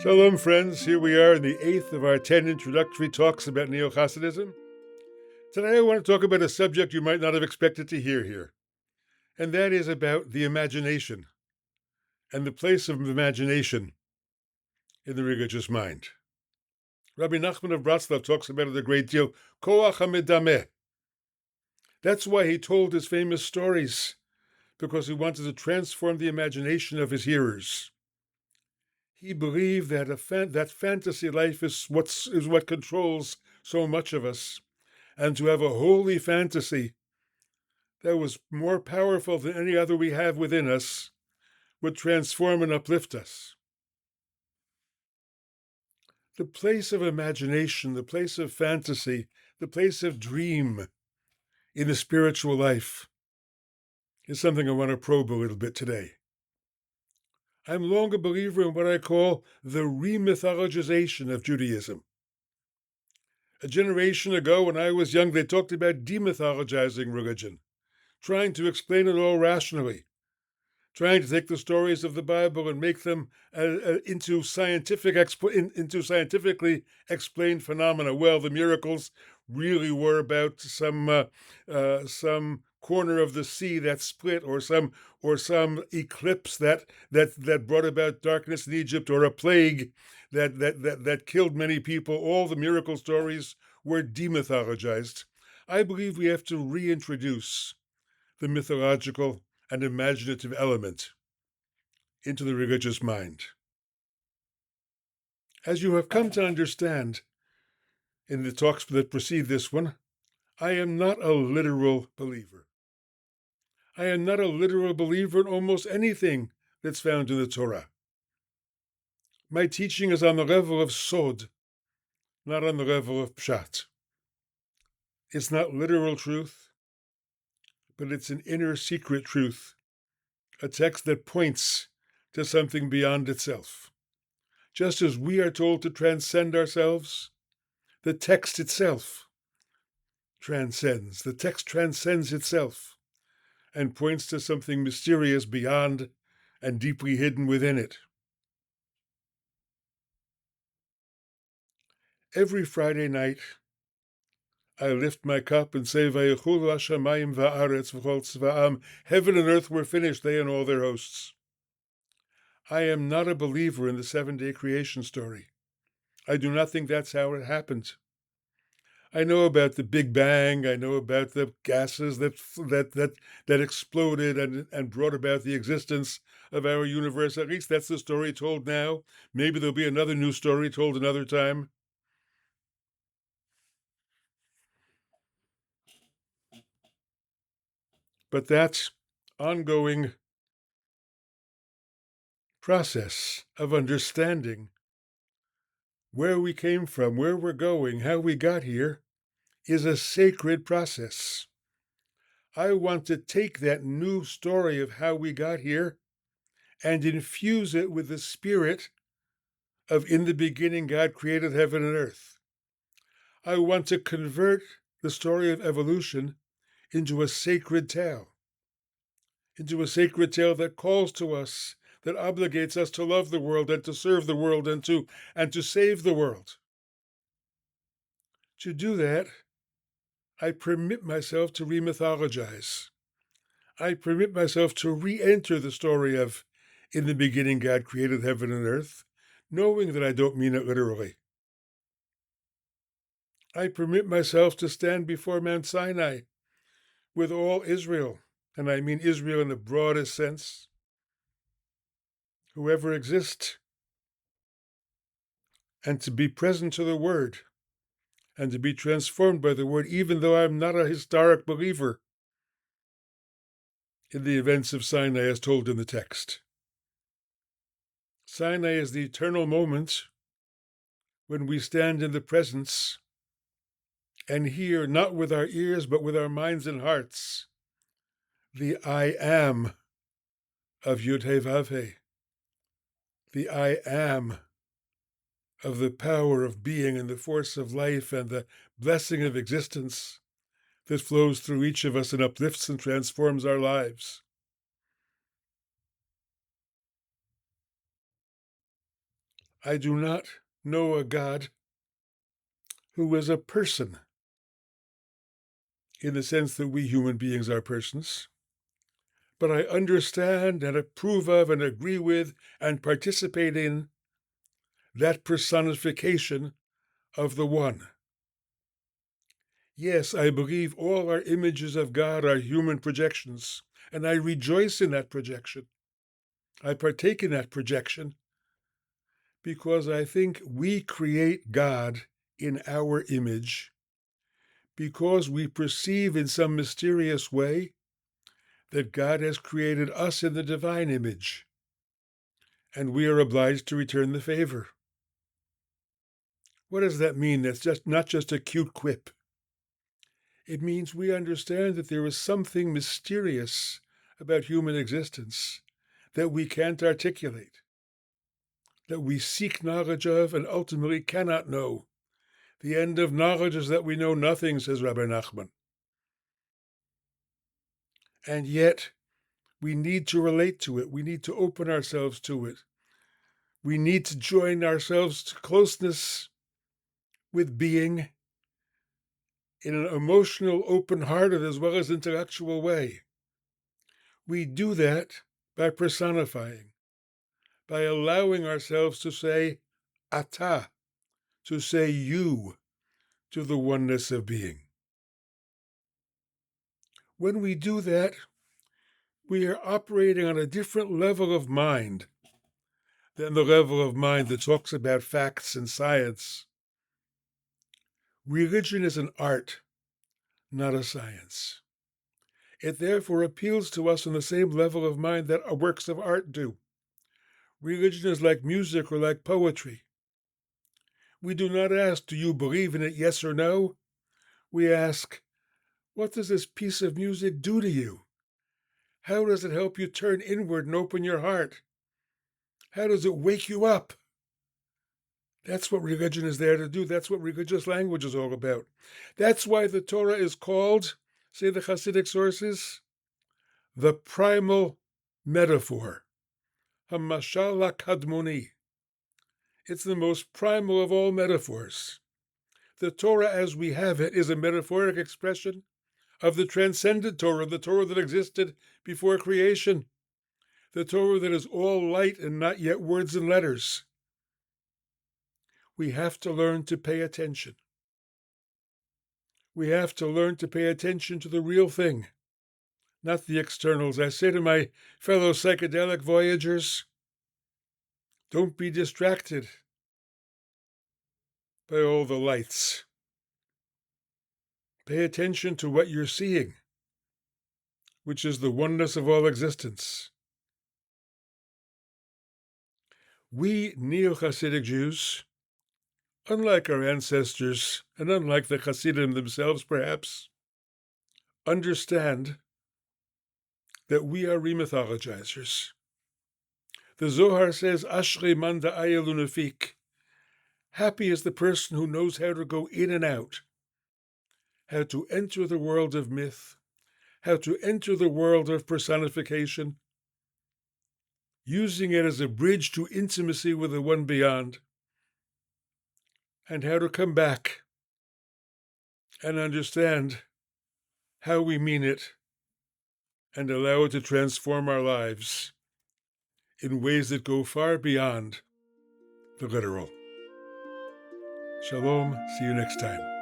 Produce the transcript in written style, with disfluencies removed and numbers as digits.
Shalom, friends. Here we are in the 8th of our 10 introductory talks about Neo-Hasidism. Today I want to talk about a subject you might not have expected to hear here, and that is about the imagination and the place of imagination in the religious mind. Rabbi Nachman of Bratslav talks about it a great deal. Koach hamedameh. That's why he told his famous stories, because he wanted to transform the imagination of his hearers. He believed that that fantasy life is what controls so much of us, and to have a holy fantasy that was more powerful than any other we have within us would transform and uplift us. The place of imagination, the place of fantasy, the place of dream in the spiritual life is something I want to probe a little bit today. I'm long a believer in what I call the remythologization of Judaism. A generation ago, when I was young, they talked about demythologizing religion, trying to explain it all rationally, trying to take the stories of the Bible and make them into scientifically explained phenomena. Well, the miracles really were about some corner of the sea that split, or some eclipse that brought about darkness in Egypt, or a plague that killed many people. All the miracle stories were demythologized. I believe we have to reintroduce the mythological and imaginative element into the religious mind. As you have come to understand in the talks that precede this one, I am not a literal believer. I am not a literal believer in almost anything that's found in the Torah. My teaching is on the level of sod, not on the level of pshat. It's not literal truth, but it's an inner secret truth, a text that points to something beyond itself. Just as we are told to transcend ourselves, the text itself transcends. The text transcends itself and points to something mysterious beyond and deeply hidden within it. Every Friday night, I lift my cup and say, Vayechulu hashamayim va'aretz v'chol tzva'am. Heaven and earth were finished, they and all their hosts. I am not a believer in the 7-day creation story. I do not think that's how it happened. I know about the Big Bang. I know about the gases that exploded and brought about the existence of our universe. At least that's the story told now. Maybe there'll be another new story told another time. But that ongoing process of understanding where we came from, where we're going, how we got here, is a sacred process. I want to take that new story of how we got here and infuse it with the spirit of in the beginning God created heaven and earth. I want to convert the story of evolution into a sacred tale that calls to us, that obligates us to love the world and to serve the world and to save the world. To do that, I permit myself to remythologize. I permit myself to re-enter the story of in the beginning God created heaven and earth, knowing that I don't mean it literally. I permit myself to stand before Mount Sinai with all Israel, and I mean Israel in the broadest sense, whoever exists, and to be present to the Word, and to be transformed by the Word, even though I'm not a historic believer in the events of Sinai as told in the text. Sinai is the eternal moment when we stand in the presence and hear, not with our ears, but with our minds and hearts, the I am of Yud-Heh Vav-Heh, the I am of the power of being and the force of life and the blessing of existence that flows through each of us and uplifts and transforms our lives. I do not know a God who is a person in the sense that we human beings are persons, but I understand and approve of and agree with and participate in that personification of the One. Yes, I believe all our images of God are human projections, and I rejoice in that projection. I partake in that projection because I think we create God in our image because we perceive in some mysterious way that God has created us in the divine image, and we are obliged to return the favor. What does that mean? That's just not just a cute quip. It means we understand that there is something mysterious about human existence that we can't articulate, that we seek knowledge of and ultimately cannot know. The end of knowledge is that we know nothing, says Rabbi Nachman. And yet, we need to relate to it. We need to open ourselves to it. We need to join ourselves to closeness with being in an emotional, open-hearted as well as intellectual way. We do that by personifying, by allowing ourselves to say ata, to say you, to the oneness of being. When we do that, we are operating on a different level of mind than the level of mind that talks about facts and science. Religion is an art, not a science. It therefore appeals to us on the same level of mind that works of art do. Religion is like music or like poetry. We do not ask, do you believe in it, yes or no? We ask, what does this piece of music do to you? How does it help you turn inward and open your heart? How does it wake you up? That's what religion is there to do. That's what religious language is all about. That's why the Torah is called, say the Hasidic sources, the primal metaphor, Hamashal HaKadmoni. It's the most primal of all metaphors. The Torah as we have it is a metaphoric expression of the transcendent Torah, the Torah that existed before creation, the Torah that is all light and not yet words and letters. We have to learn to pay attention. We have to learn to pay attention to the real thing, not the externals. I say to my fellow psychedelic voyagers, don't be distracted by all the lights. Pay attention to what you're seeing, which is the oneness of all existence. We Neo-Hasidic Jews, unlike our ancestors and unlike the Hasidim themselves perhaps, understand that we are remythologizers. The Zohar says, Ashri man da'aya lunafik. Happy is the person who knows how to go in and out, how to enter the world of myth, how to enter the world of personification, using it as a bridge to intimacy with the one beyond, and how to come back and understand how we mean it and allow it to transform our lives in ways that go far beyond the literal. Shalom, see you next time.